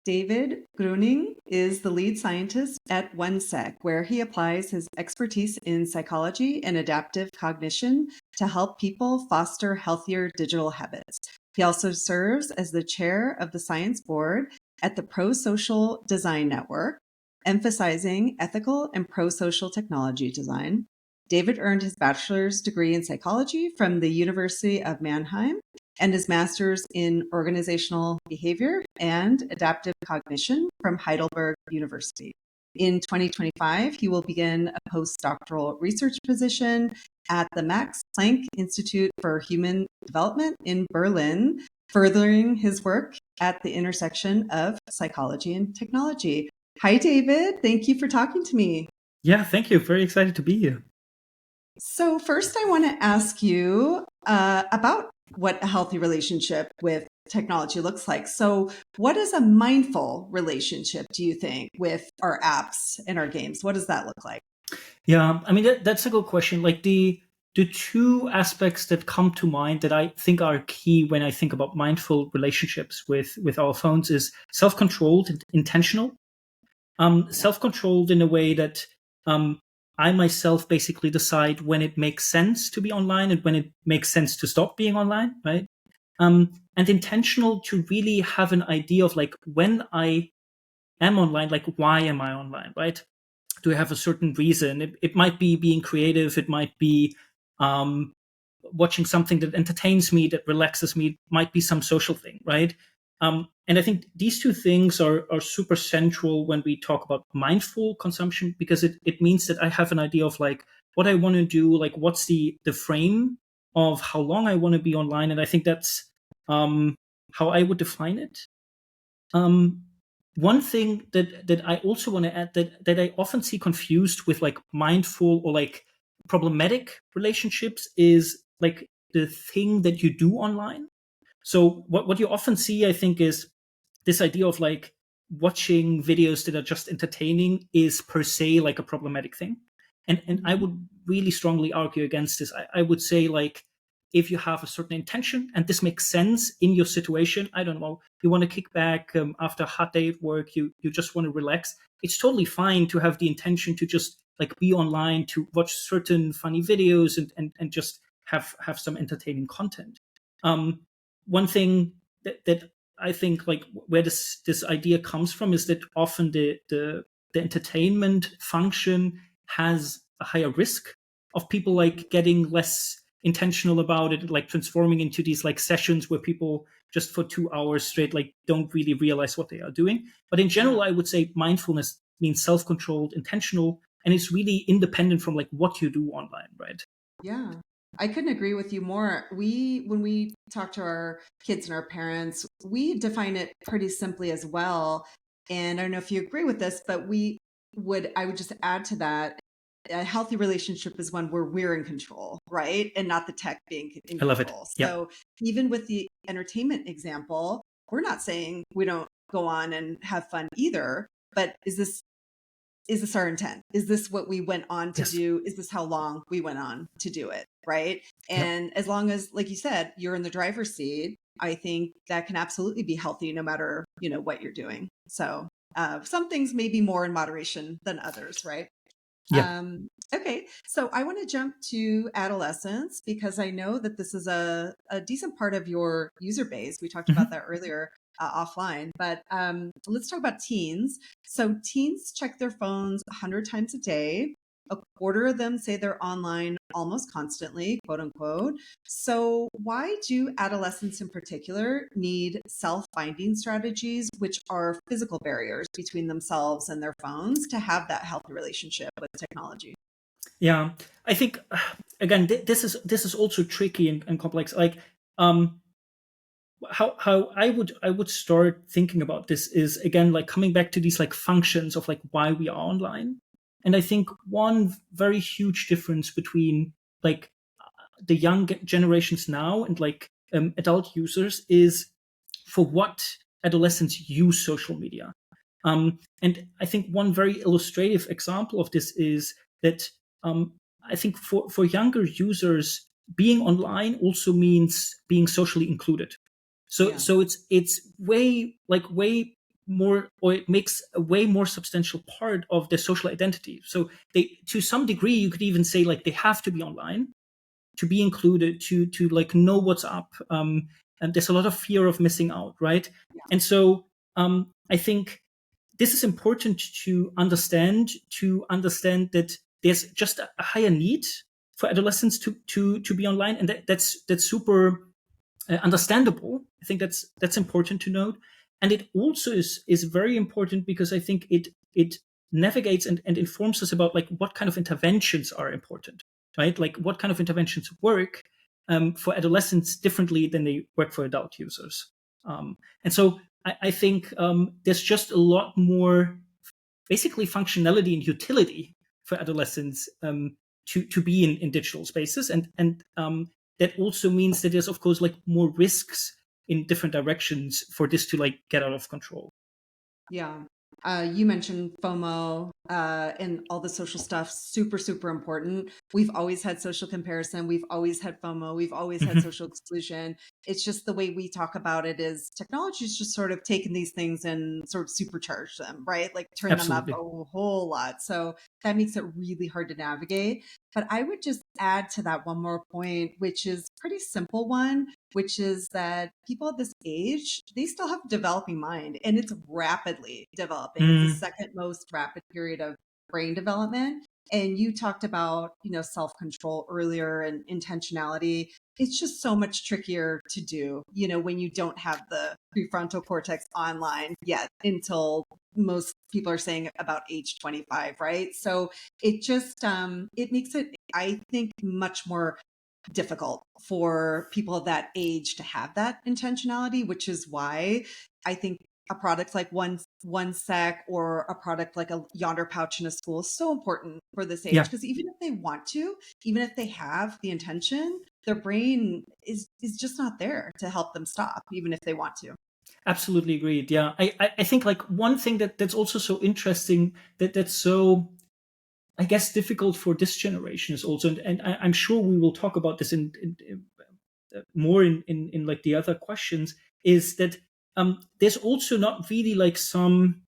David Grüning is the lead scientist at OneSec, where he applies his expertise in psychology and adaptive cognition to help people foster healthier digital habits. He also serves as the chair of the science board at the Prosocial Design Network, emphasizing ethical and pro-social technology design. David earned his bachelor's degree in psychology from the University of Mannheim and his master's in organizational behavior and adaptive cognition from Heidelberg University. In 2025, he will begin a postdoctoral research position at the Max-Planck Institute for Human Development in Berlin, furthering his work at the intersection of psychology and technology. Hi, David. Thank you for talking to me. Yeah, thank you. Very excited to be here. So first, I want to ask you about what a healthy relationship with technology looks like. So what is a mindful relationship, do you think, with our apps and our games? What does that look like? Yeah, I mean, that's a good question. Like the two aspects that come to mind that I think are key when I think about mindful relationships with our phones is self-controlled and intentional. Self-controlled in a way that I myself basically decide when it makes sense to be online and when it makes sense to stop being online, right? And intentional to really have an idea of like when I am online, like why am I online, right? Do I have a certain reason? It might be being creative. It might be watching something that entertains me, that relaxes me. It might be some social thing, right? And I think these two things are super central when we talk about mindful consumption, because it means that I have an idea of like what I want to do, like what's the frame of how long I want to be online. And I think that's how I would define it. One thing that I also want to add that I often see confused with like mindful or like problematic relationships is like the thing that you do online. So what you often see, I think, is this idea of like watching videos that are just entertaining is per se like a problematic thing. And I would really strongly argue against this. I would say like if you have a certain intention and this makes sense in your situation, I don't know, you want to kick back after a hard day at work, you just want to relax. It's totally fine to have the intention to just like be online, to watch certain funny videos and just have some entertaining content. One thing that I think like where this idea comes from is that often the entertainment function has a higher risk of people like getting less intentional about it, like transforming into these like sessions where people just for 2 hours straight like don't really realize what they are doing. But in general, I would say mindfulness means self-controlled, intentional, and it's really independent from like what you do online, right? Yeah. I couldn't agree with you more. When we talk to our kids and our parents, we define it pretty simply as well. And I don't know if you agree with this, but I would just add to that, a healthy relationship is one where we're in control, right? And not the tech being in I love it. control. Yeah. So even with the entertainment example, we're not saying we don't go on and have fun either, but is this our intent? Is this what we went on to Yes. do? Is this how long we went on to do it? Right. Yep. And as long as, like you said, you're in the driver's seat, I think that can absolutely be healthy no matter, what you're doing. So some things may be more in moderation than others, right? Yeah. Okay, so I want to jump to adolescence because I know that this is a decent part of your user base. We talked about Mhm. that earlier offline, but let's talk about teens. So teens check their phones 100 times a day. A quarter of them say they're online almost constantly, quote unquote. So, why do adolescents in particular need self finding strategies, which are physical barriers between themselves and their phones, to have that healthy relationship with technology? Yeah, I think again this is also tricky and complex. Like um, how I would start thinking about this is again like coming back to these like functions of like why we are online. And I think one very huge difference between like the young generations now and like adult users is for what adolescents use social media. And I think one very illustrative example of this is that I think for younger users, being online also means being socially included. So Yeah. so it's way more, or it makes a way more substantial part of their social identity. So they, to some degree, you could even say like they have to be online to be included, to like know what's up. And there's a lot of fear of missing out, right? And so I think this is important to understand that there's just a higher need for adolescents to be online, and that's super understandable. I think that's important to note, and it also is very important because I think it navigates and informs us about like what kind of interventions are important, right? Like what kind of interventions work for adolescents differently than they work for adult users. And so I think there's just a lot more basically functionality and utility for adolescents to be in digital spaces, and that also means that there's of course like more risks in different directions for this to like get out of control. Yeah. You mentioned FOMO and all the social stuff, super, super important. We've always had social comparison. We've always had FOMO. We've always had Mhm. social exclusion. It's just the way we talk about it is technology's just sort of taken these things and sort of supercharged them, right? Like turn them up a Absolutely. whole lot. So that makes it really hard to navigate. But I would just add to that one more point, which is a pretty simple one, which is that people at this age, they still have a developing mind and it's rapidly developing. It's the Mm, second most rapid period of brain development. And you talked about, self-control earlier and intentionality. It's just so much trickier to do, when you don't have the prefrontal cortex online yet until most people are saying about age 25, right? So it just it makes it, I think, much more difficult for people of that age to have that intentionality, which is why I think a product like one sec or a product like a yonder pouch in a school is so important for this age, yeah, because even if they want to, even if they have the intention, their brain is just not there to help them stop, even if they want to. absolutely agreed. Yeah, I think like one thing that's also so interesting, that's so, I guess, difficult for this generation is also, and I'm sure we will talk about this in more in like the other questions, is that there's also not really like some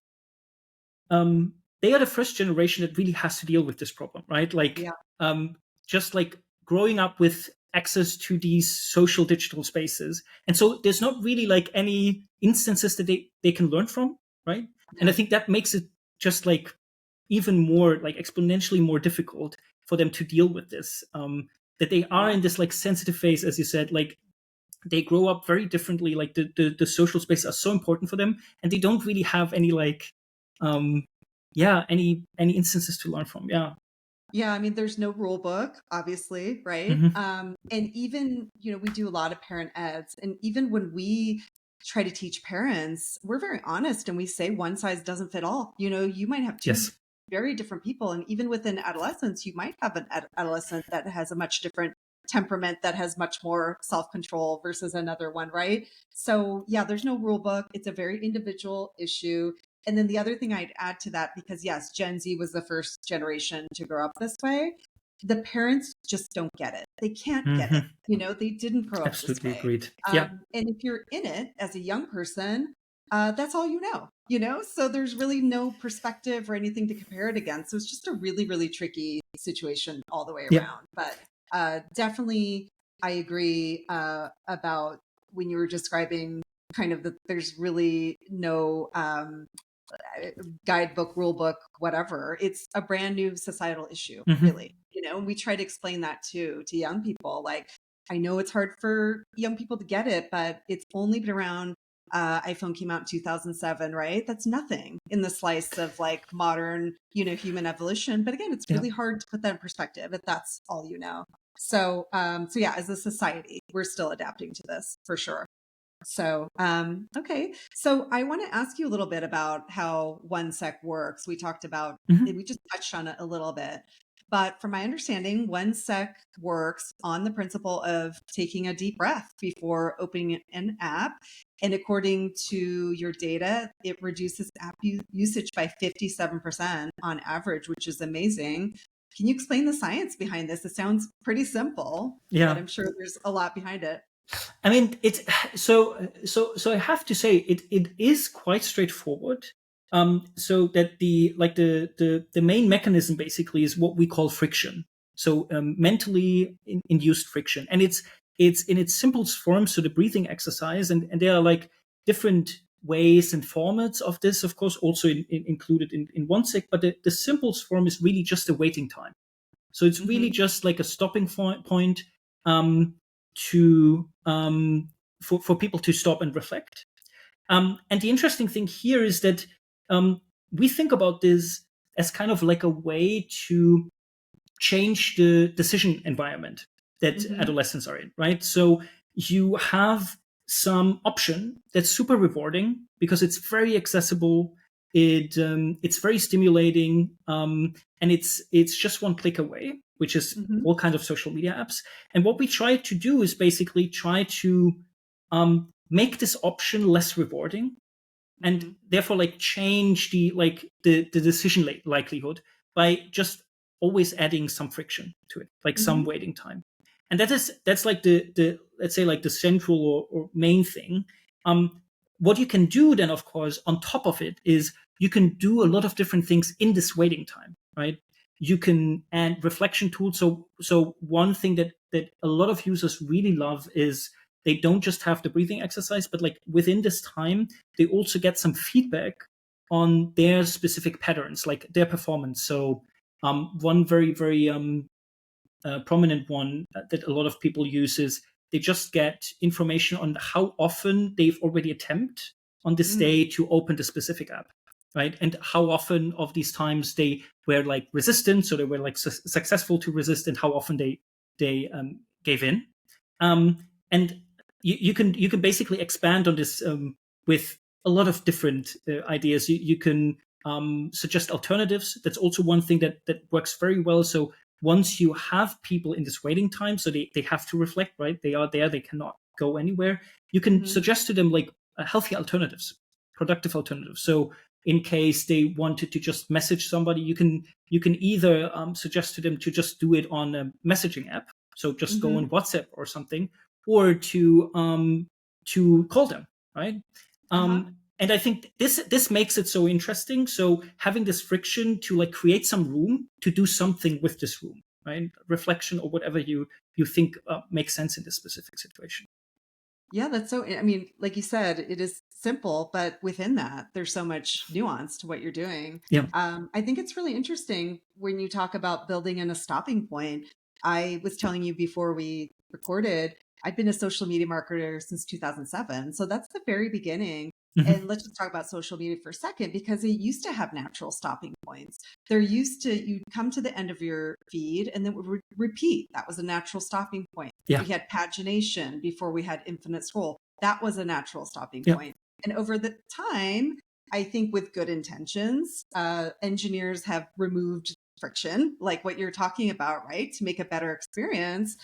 they are the first generation that really has to deal with this problem, right? Like Yeah. just like growing up with access to these social digital spaces, and so there's not really like any instances that they can learn from, right? And I Yeah. think that makes it just like even more like exponentially more difficult for them to deal with this. That they are Yeah. in this like sensitive phase, as you said, like they grow up very differently, like the social spaces are so important for them, and they don't really have any like um yeah, any instances to learn from. Yeah. Yeah, I mean, there's no rule book, obviously, right? Hmm. And even, we do a lot of parent eds, and even when we try to teach parents, we're very honest and we say one size doesn't fit all. You might have two Yes. very different people, and even within adolescence, you might have an adolescent that has a much different temperament, that has much more self-control versus another one, right? So, yeah, there's no rule book. It's a very individual issue. And then the other thing I'd add to that, because yes, Gen Z was the first generation to grow up this way, the parents just don't get it. They can't get it. Hmm. They didn't grow up this Absolutely way. agreed. Yeah. And if you're in it as a young person, that's all you know? So there's really no perspective or anything to compare it against. So it's just a really, really tricky situation all the way Yeah. around. But definitely, I agree about when you were describing kind of that there's really no guidebook, rule book, whatever. It's a brand new societal issue, Hmm. really. And we try to explain that too to young people. Like, I know it's hard for young people to get it, but it's only been around. iPhone came out in 2007, right? That's nothing in the slice of like modern, human evolution. But again, it's Yeah. really hard to put that in perspective if that's all you know. So yeah, as a society, we're still adapting to this for sure. So, okay. So I want to ask you a little bit about how OneSec works. We talked about it, Hmm. we just touched on it a little bit. But from my understanding, OneSec works on the principle of taking a deep breath before opening an app. And according to your data, it reduces app usage by 57% on average, which is amazing. Can you explain the science behind this? It sounds pretty simple, but Yeah. I'm sure there's a lot behind it. I mean, it's so I have to say it is quite straightforward. So that the main mechanism basically is what we call friction. So mentally induced friction, and it's in its simplest form. So the breathing exercise, and there are like different ways and formats of this, of course, also included in one sec. But the simplest form is really just a waiting time. So it's really Hmm. just like a stopping point um, to for people to stop and reflect. And the interesting thing here is that we think about this as kind of like a way to change the decision environment that Hmm. adolescents are in, right? So you have some option that's super rewarding because it's very accessible. It's very stimulating, and it's just one click away, which is Hmm. all kinds of social media apps. And what we try to do is basically try to make this option less rewarding, and Hmm. therefore like change the decision likelihood by just always adding some friction to it, like some Hmm. waiting time. And that's like the let's say like the central or main thing. What you can do then, of course, on top of it is you can do a lot of different things in this waiting time, right? You can add reflection tools. So one thing that a lot of users really love is they don't just have the breathing exercise, but like within this time they also get some feedback on their specific patterns, like their performance. So one very prominent one that a lot of people use is they just get information on how often they've already attempted on this Hmm. day to open the specific app, right? And how often of these times they were like resistant, so they were like successful to resist, and how often they gave in. And you can basically expand on this with a lot of different ideas. You can suggest alternatives. That's also one thing that works very well. So once you have people in this waiting time, so they have to reflect, right? They are there, they cannot go anywhere. You can Hmm. suggest to them like healthy alternatives, productive alternatives. So in case they wanted to just message somebody, you can either suggest to them to just do it on a messaging app, so just go Hmm. on WhatsApp or something, or to call them, right? Uh-huh. And I think this makes it so interesting. So having this friction to like create some room to do something with this room, right? Reflection or whatever you think makes sense in this specific situation. Yeah, that's so, I mean, like you said, it is simple, but within that, there's so much nuance to what you're doing. Yeah. I think it's really interesting when you talk about building in a stopping point. I was telling you before we recorded, I've been a social media marketer since 2007. So that's the very beginning. Hmm. And let's just talk about social media for a second, because it used to have natural stopping points. They're used to, you'd come to the end of your feed and then it would repeat. That was a natural stopping point. Yeah. We had pagination before we had infinite scroll. That was a natural stopping Yeah. point. And over the time, I think with good intentions, engineers have removed friction, like what you're talking about, right? To make a better experience.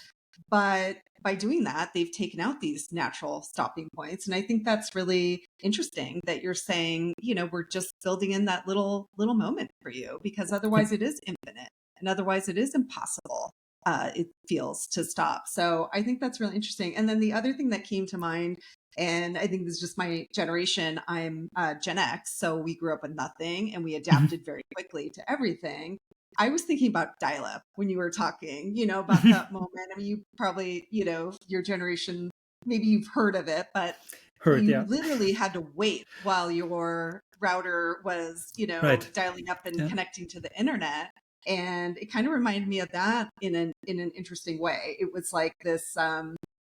But by doing that, they've taken out these natural stopping points. And I think that's really interesting that you're saying, we're just building in that little moment for you, because Yeah. otherwise it is infinite and otherwise it is impossible. It feels to stop. So I think that's really interesting. And then the other thing that came to mind, and I think this is just my generation, I'm Gen X. So we grew up with nothing and we Hmm. adapted very quickly to everything. I was thinking about dial up when you were talking, about Hmm. that moment. I mean, you probably, your generation, maybe you've heard of it, but Heard. you Yeah. literally had to wait while your router was, Right. dialing up and Yeah. connecting to the internet. And it kind of reminded me of that in an interesting way. It was like this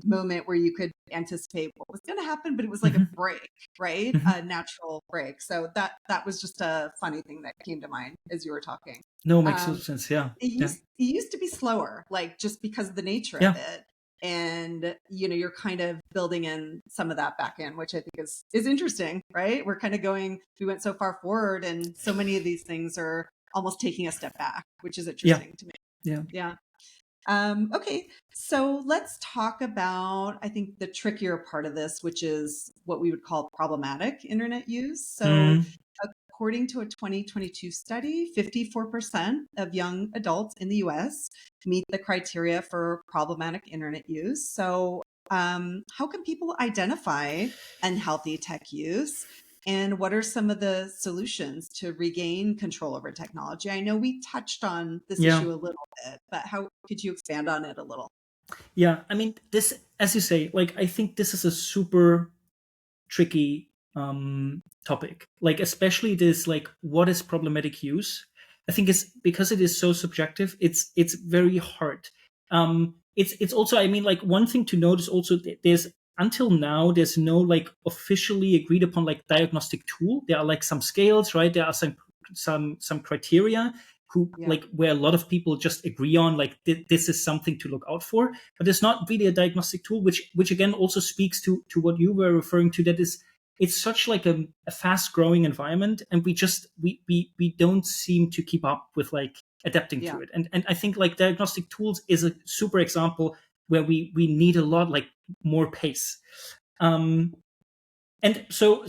moment where you could anticipate what was going to happen, but it was like a Hmm. break, right? Hmm. A natural break. So that was just a funny thing that came to mind as you were talking. No, makes total Um, sense. Yeah. it Yeah. used it used to be slower, like just because of the nature of Yeah. it. And you're kind of building in some of that back in, which I think is interesting, right? We're kind of we went so far forward, and so many of these things are almost taking a step back, which is Yeah. interesting to me. Yeah. Yeah. Okay, so let's talk about, I think, the trickier part of this, which is what we would call problematic internet use. So, Mm. according to a 2022 study, 54% of young adults in the US meet the criteria for problematic internet use. So, how can people identify unhealthy tech use? And what are some of the solutions to regain control over technology? I know we touched on this Yeah. issue a little bit, but how could you expand on it a little? Yeah. I mean, this, as you say, like, I think this is a super tricky topic. Like, especially this, like, what is problematic use? I think it's because it is so subjective. It's very hard. It's also, I mean, like, one thing to note is also there's, until now, there's no like officially agreed upon like diagnostic tool. There are like some scales, right? There are some criteria who, Yeah. like, where a lot of people just agree on, like, this is something to look out for, but it's not really a diagnostic tool, which again also speaks to what you were referring to, that is, it's such like a fast growing environment, and we don't seem to keep up with like adapting Yeah. to it. And I think like diagnostic tools is a super example where we need a lot like more pace. And so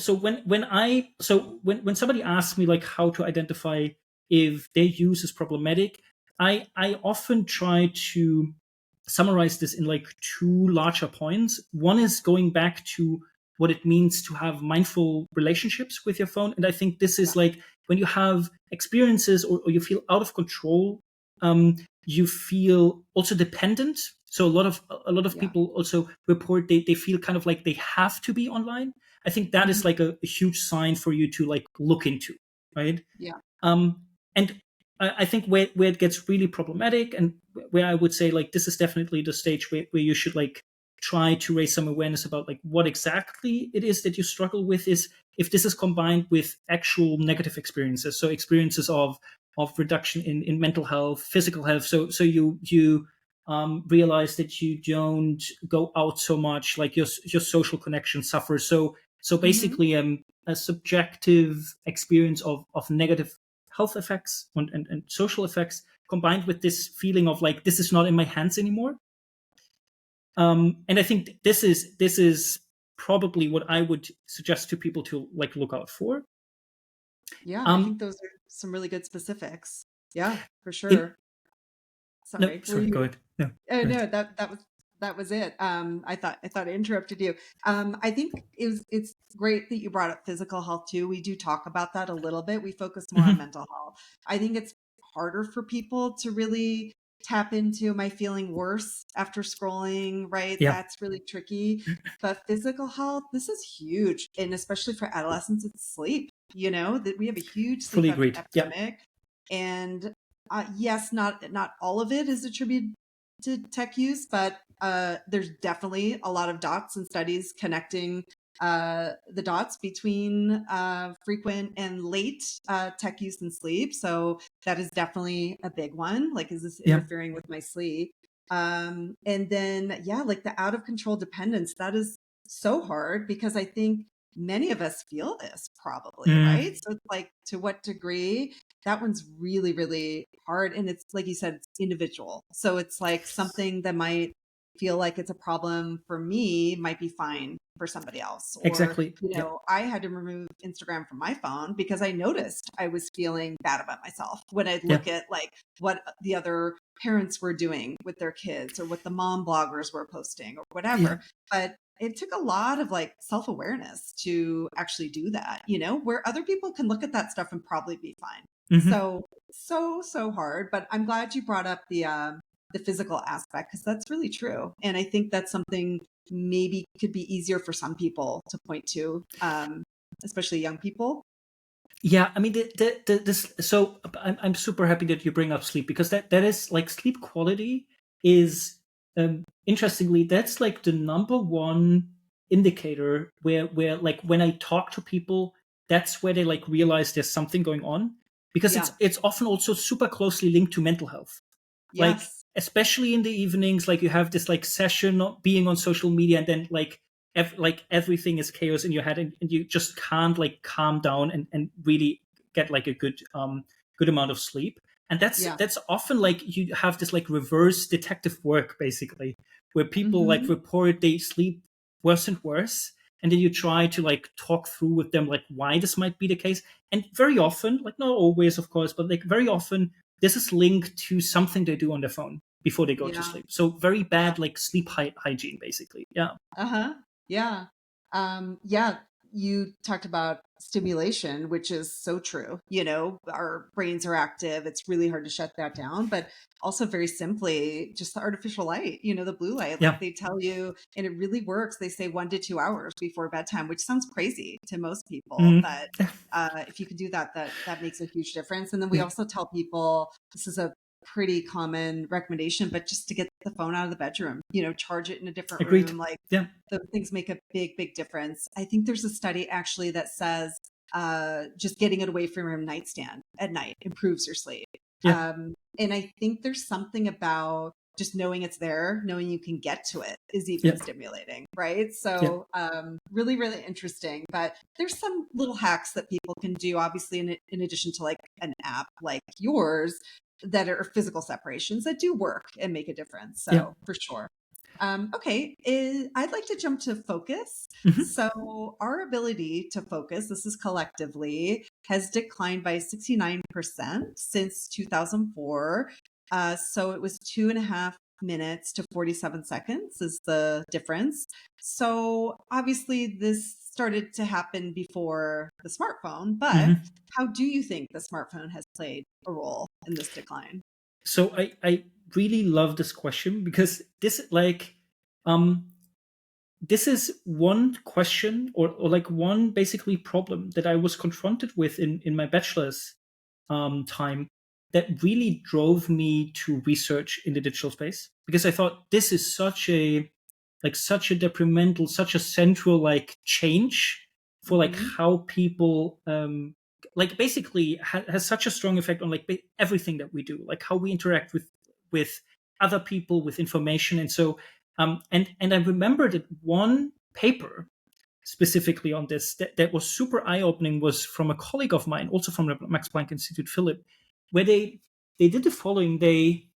when somebody asks me like how to identify if their use is problematic, I often try to summarize this in like two larger points. One is going back to what it means to have mindful relationships with your phone, and I think this Yeah. is like when you have experiences, or you feel out of control, you feel also dependent. So a lot of Yeah. people also report they feel kind of like they have to be online. I think that Mhm. is like a huge sign for you to like look into, right? Yeah. And I think where it gets really problematic, and where I would say like this is definitely the stage where you should like try to raise some awareness about like what exactly it is that you struggle with, is if this is combined with actual negative experiences. So experiences of reduction in mental health, physical health. So you realize that you don't go out so much, like your social connection suffers. So Mhm. basically, a subjective experience of negative health effects and social effects, combined with this feeling of like this is not in my hands anymore. And I think this is probably what I would suggest to people to like look out for. Yeah, I think Um, those are some really good specifics. Yeah, for in sure. No, Sorry, were sorry, go you? ahead. No, Oh go ahead. no, that was it. I thought I interrupted you. I think it's great that you brought up physical health too. We do talk about that a little bit. We focus more on Mhm. mental health. I think it's harder for people to really tap into, am I feeling worse after scrolling, right? Yeah, That's really tricky. But physical health, this is huge, and especially for adolescents, it's sleep. That we have a huge sleep fully agreed. Yeah, epidemic, and yes, not all of it is attributed to tech use, but there's definitely a lot of dots and studies connecting the dots between frequent and late tech use and sleep. So that is definitely a big one. Like, is this yeah. interfering with my sleep? And then, yeah, like the out of control dependence, that is so hard because I think many of us feel this probably, right? Mm, So it's like, to what degree? That one's really, really hard. And it's like you said, it's individual. So it's like something that might feel like it's a problem for me might be fine for somebody else. Or, exactly. Yeah, I had to remove Instagram from my phone because I noticed I was feeling bad about myself when I'd yeah, look at like what the other parents were doing with their kids or what the mom bloggers were posting or yeah. whatever. But it took a lot of like self awareness to actually do that, where other people can look at that stuff and probably be fine. Hmm. So hard, but I'm glad you brought up the physical aspect because that's really true. And I think that's something maybe could be easier for some people to point to, especially young people. Yeah, I mean, this. So I'm super happy that you bring up sleep, because that is like sleep quality is, interestingly, that's like the number one indicator where like when I talk to people, that's where they like realize there's something going on, because it's Yeah. it's often also super closely linked to mental health. Like, Yes. especially in the evenings, like you have this like session being on social media, and then like like everything is chaos in your head, and you just can't like calm down and really get like a good amount of sleep. And that's Yeah. that's often like you have this like reverse detective work, basically, where people like Hmm. report they sleep worse and worse, and then you try to like talk through with them like why this might be the case. And very often, like not always of course, but like very often, this is linked to something they do on their phone. before they go to Yeah. sleep. So very Yeah. bad, like sleep hygiene, basically. Yeah. Uh-huh. Yeah. Yeah, you talked about stimulation, which is so true. You know, our brains are active. It's really hard to shut that down. But also, very simply, just the artificial light, you know, the blue light, like Yeah. they tell you, and it really works. They say 1 to 2 hours before bedtime, which sounds crazy to most people. Mhm. But if you can do that, that makes a huge difference. And then we Yeah. also tell people this is a pretty common recommendation, but just to get the phone out of the bedroom, you know, charge it in a different Agreed. room. Like Yeah. those things make a big difference. I think there's a study actually that says just getting it away from your nightstand at night improves your sleep. Yeah. And I think there's something about just knowing it's there, knowing you can get to it is Yeah. even stimulating, right? Yeah. So really interesting. But there's some little hacks that people can do, obviously, in addition to like an app like yours, that are physical separations that do work and make a difference. Yeah. So for sure. Okay, I'd like to jump to focus. Mhm. So our ability to focus, this is collectively, has declined by 69% since 2004. So it was 2.5 minutes to 47 seconds is the difference. So obviously this started to happen before the smartphone, but Mhm. how do you think the smartphone has played a role in this decline? So I really love this question because um this is one question or like one basically problem that I was confronted with in my bachelor's time that really drove me to research in the digital space because I thought this is such a detrimental, such a central like change for like Hmm. how people like basically has such a strong effect on like everything that we do, like how we interact with other people, with information. And so and I remember that one paper specifically on this that was super eye-opening was from a colleague of mine, also from the Max-Planck Institute, Philip, where they did the following. They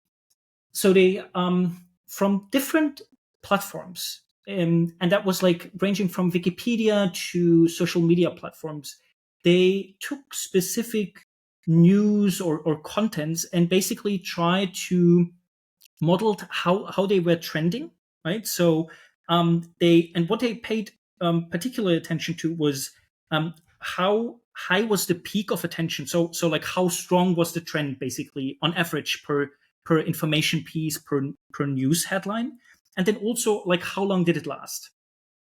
from different platforms, and that was like ranging from Wikipedia to social media platforms. They took specific news or contents and basically tried to modeled how they were trending, right? So they and what they paid particular attention to was how high was the peak of attention. So like how strong was the trend basically on average per information piece per news headline, and then also like how long did it last.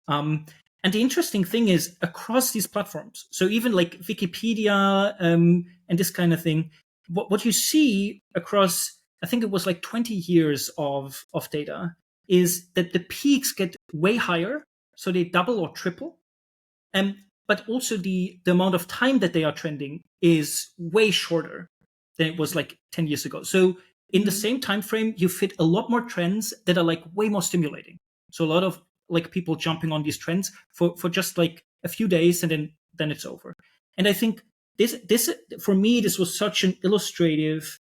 Um, and the interesting thing is across these platforms, so even like Wikipedia and this kind of thing, what you see across, I think it was like 20 years of data, is that the peaks get way higher, so they double or triple, but also the amount of time that they are trending is way shorter than it was like 10 years ago. So in the Hmm. same time frame, you fit a lot more trends that are like way more stimulating. So a lot of like people jumping on these trends for just like a few days and then it's over. And I think this for me this was such an illustrative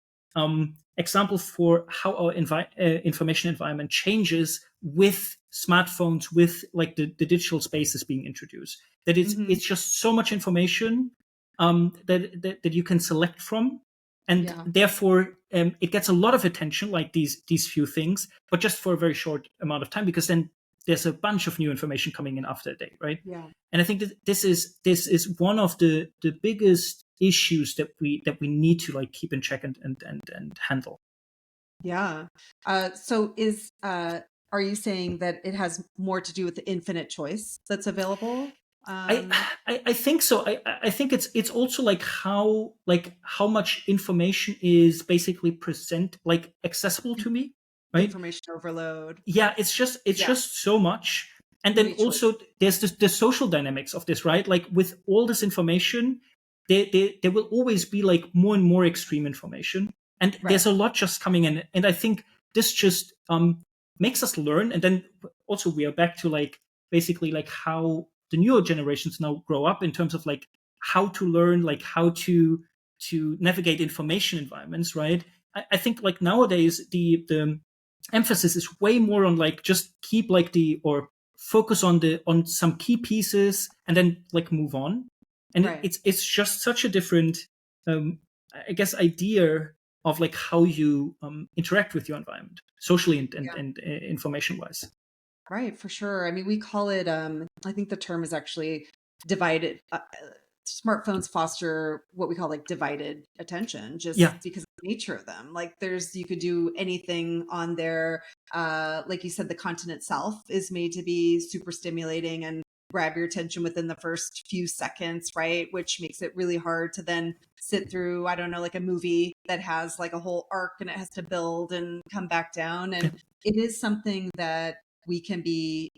example for how our information environment changes with smartphones, with like the digital spaces being introduced. That Hmm. it's just so much information that you can select from, and Yeah. therefore it gets a lot of attention, like these few things, but just for a very short amount of time, because then there's a bunch of new information coming in after a day, right? Yeah. And I think that this is one of the biggest issues that we need to like keep in check and handle. Yeah. So are you saying that it has more to do with the infinite choice that's available? I, Um, I think so. I think it's also like how much information is basically present like accessible to me, right? Information overload. Yeah, it's Yeah. just so much. And Too then many choices. also there's the social dynamics of this, right? Like with all this information, there will always be like more and more extreme information, and Right. there's a lot just coming in. And I think this just makes us learn. And then also we are back to like basically like how the newer generations now grow up in terms of like how to learn, like how to navigate information environments, right? I think like nowadays the emphasis is way more on like just keep like the or focus on some key pieces and then like move on. And Right. it's just such a different, I guess, idea of like how you interact with your environment socially and information wise. Right, for sure. I mean, we call it, I think the term is actually divided. Smartphones foster what we call like divided attention just Yeah. because of the nature of them. Like you could do anything on there. Like you said, the content itself is made to be super stimulating and grab your attention within the first few seconds, right? Which makes it really hard to then sit through, I don't know, like a movie that has like a whole arc and it has to build and come back down. Yeah. And it is something that we can be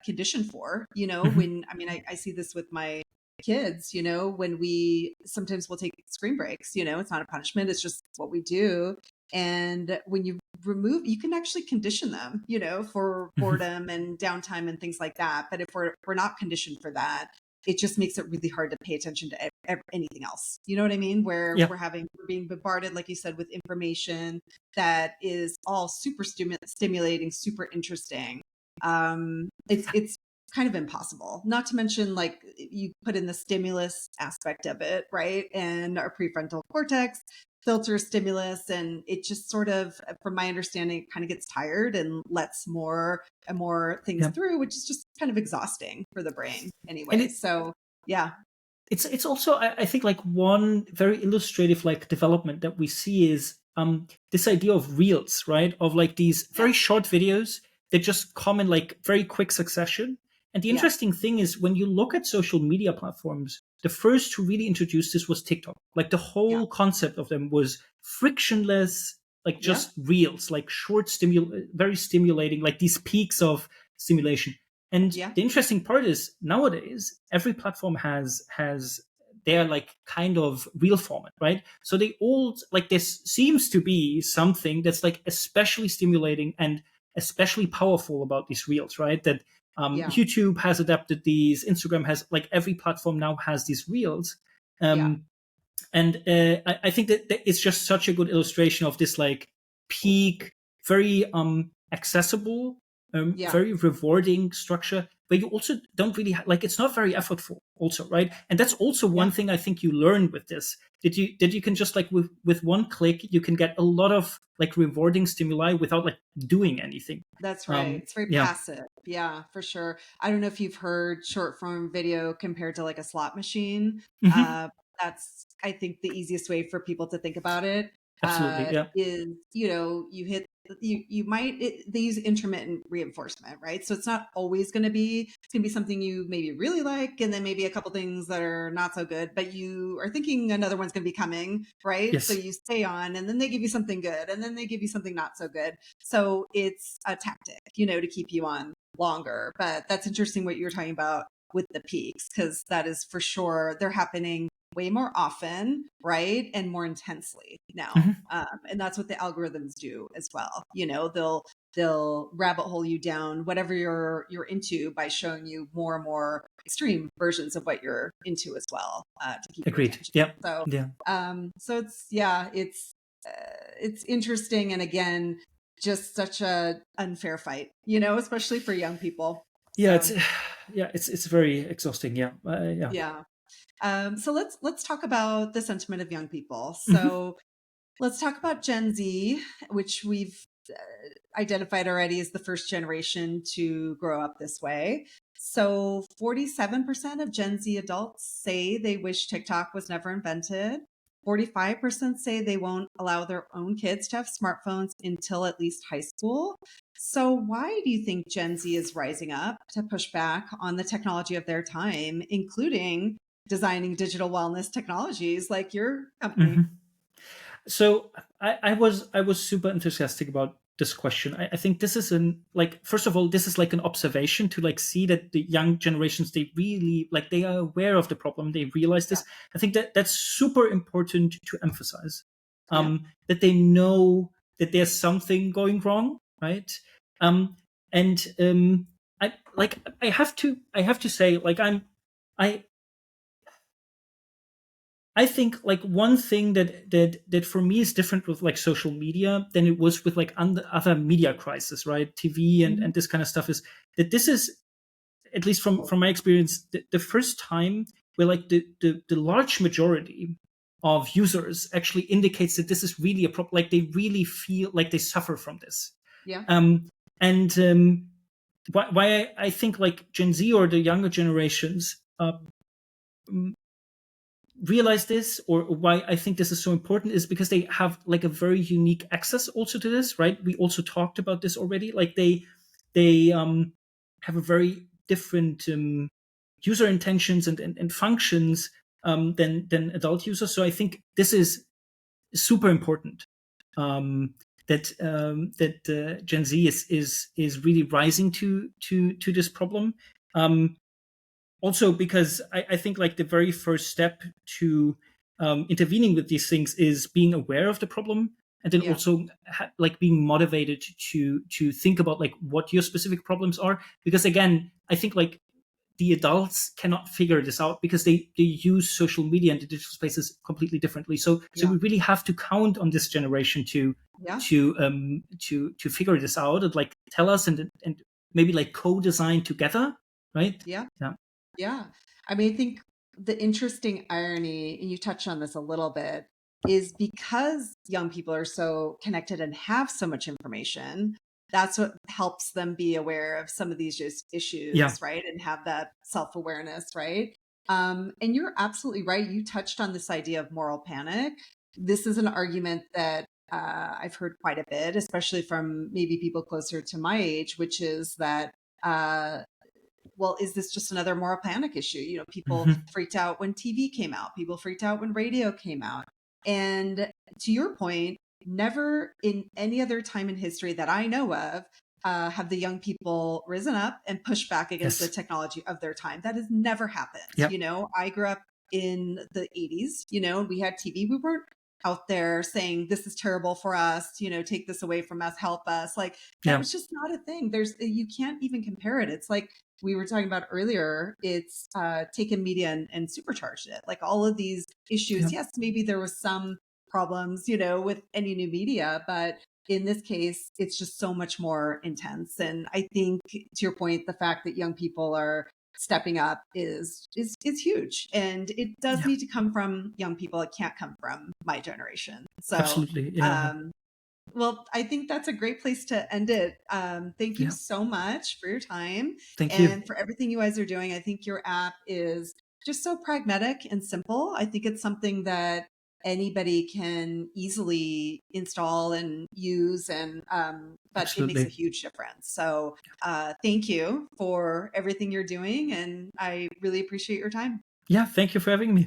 conditioned for, Mhm. when, I mean, I see this with my kids, when we sometimes we'll take screen breaks, it's not a punishment, it's just what we do. And when you you can actually condition them, for Mhm. boredom and downtime and things like that. But if we're not conditioned for that, it just makes it really hard to pay attention to anything else. You know what I mean? Where Yeah. we're being bombarded, like you said, with information that is all super stimulating, super interesting. It's kind of impossible. Not to mention, like, you put in the stimulus aspect of it, right? And our prefrontal cortex filter stimulus, and it just sort of, from my understanding, it kind of gets tired and lets more and more things Yeah. through, which is just kind of exhausting for the brain And anyway. So yeah, it's also I think like one very illustrative like development that we see is this idea of reels, right? Of like these yeah, very short videos that just come in like very quick succession. And the yeah, interesting thing is when you look at social media platforms, the first to really introduce this was TikTok. Like the yeah, whole concept of them was frictionless, like yeah, just reels, like short very stimulating, like these peaks of stimulation. And yeah, the interesting part is nowadays every platform has their like kind of real format, right? So they all like this seems to be something that's like especially stimulating and especially powerful about these reels, right? That yeah, YouTube has adapted these, Instagram has like every platform now has these reels. yeah, Um, and I think that it's just such a good illustration of this like peak, very accessible, yeah. very rewarding structure, but you also don't really like it's not very effortful also, right? And that's also one Yeah. thing I think you learn with this, that you can just like with one click you can get a lot of like rewarding stimuli without like doing anything. That's right. It's very Yeah. passive. Yeah, for sure. I don't know if you've heard short form video compared to like a slot machine. Hmm. Uh, that's, I think, the easiest way for people to think about it, Absolutely. Yeah. is, you hit, you might, they use intermittent reinforcement, right? So it's not always going to be, it's going to be something you maybe really like, and then maybe a couple things that are not so good, but you are thinking another one's going to be coming, right? So Yes. you stay on, and then they give you something good, and then they give you something not so good. So it's a tactic, to keep you on longer. But that's interesting what you were talking about with the peaks, because that is for sure, they're happening way more often, right? And more intensely now. Hmm. And that's what the algorithms do as well. They'll rabbit hole you down whatever you're into by showing you more and more extreme versions of what you're into as well, to keep your Agreed. attention. Yeah. So Yeah. so it's, yeah, it's interesting, and again, just such a unfair fight, especially for young people. Yeah. It's So yeah. It's very exhausting. Yeah. Yeah. yeah. So let's talk about the sentiment of young people. Hmm. So let's talk about Gen Z, which we've identified already as the first generation to grow up this way. So 47% of Gen Z adults say they wish TikTok was never invented. 45% say they won't allow their own kids to have smartphones until at least high school. So, why do you think Gen Z is rising up to push back on the technology of their time, including designing digital wellness technologies like your company? Hmm. So I was super enthusiastic about this question. I think this is an like first of all, this is like an observation to like see that the young generations they really like they are aware of the problem. They realize Yeah. this. I think that that's super important to emphasize. Yeah. That they know that there's something going wrong, right? Um, and I have to say like I I think like one thing that for me is different with like social media than it was with like other media crisis, right? TV Mhm. and this kind of stuff is that this is at least from my experience the first time where like the large majority of users actually indicates that this is really a problem. Like they really feel like they suffer from this. Yeah. And why I think like Gen Z or the younger generations realize this, or why I think this is so important, is because they have like a very unique access also to this, right? We also talked about this already. Like they have a very different user intentions and functions than adult users. So I think this is super important. That Gen Z is really rising to this problem. Also because I think like the very first step to intervening with these things is being aware of the problem, and then Yeah. also like being motivated to think about like what your specific problems are. Because again, I think like the adults cannot figure this out because they use social media and the digital spaces completely differently. So Yeah. we really have to count on this generation Yeah. to figure this out and like tell us and maybe like co-design together, right? Yeah. Yeah. Yeah. I mean, I think the interesting irony, and you touched on this a little bit, is because young people are so connected and have so much information, that's what helps them be aware of some of these Yeah. issues, right? And have that self awareness, right? And you're absolutely right. You touched on this idea of moral panic. This is an argument that I've heard quite a bit, especially from maybe people closer to my age, which is that uh, well, is this just another moral panic issue? You know, people Hmm. freaked out when TV came out, people freaked out when radio came out. And to your point, never in any other time in history that I know of have the young people risen up and pushed back against the Yes. technology of their time. That has never happened. Yeah. You know, I grew up in the 80s, you know, we had TV. We weren't out there saying this is terrible for us, you know, take this away from us, help us. Like that Yeah. was just not a thing. You can't even compare it. It's like we were talking about earlier, it's taken media and supercharged it. Like all of these issues, Yeah. yes, maybe there was some problems, you know, with any new media, but in this case, it's just so much more intense. And I think, to your point, the fact that young people are stepping up is huge, and it does Yeah. need to come from young people. It can't come from my generation. So Absolutely. Yeah. um, well, I think that's a great place to end it. Thank you Yeah. so much for your time Thank you. and for everything you guys are doing. I think your app is just so pragmatic and simple. I think it's something that anybody can easily install and use, and but it makes a Absolutely. huge difference. So thank you for everything you're doing, and I really appreciate your time. Yeah. Thank you for having me.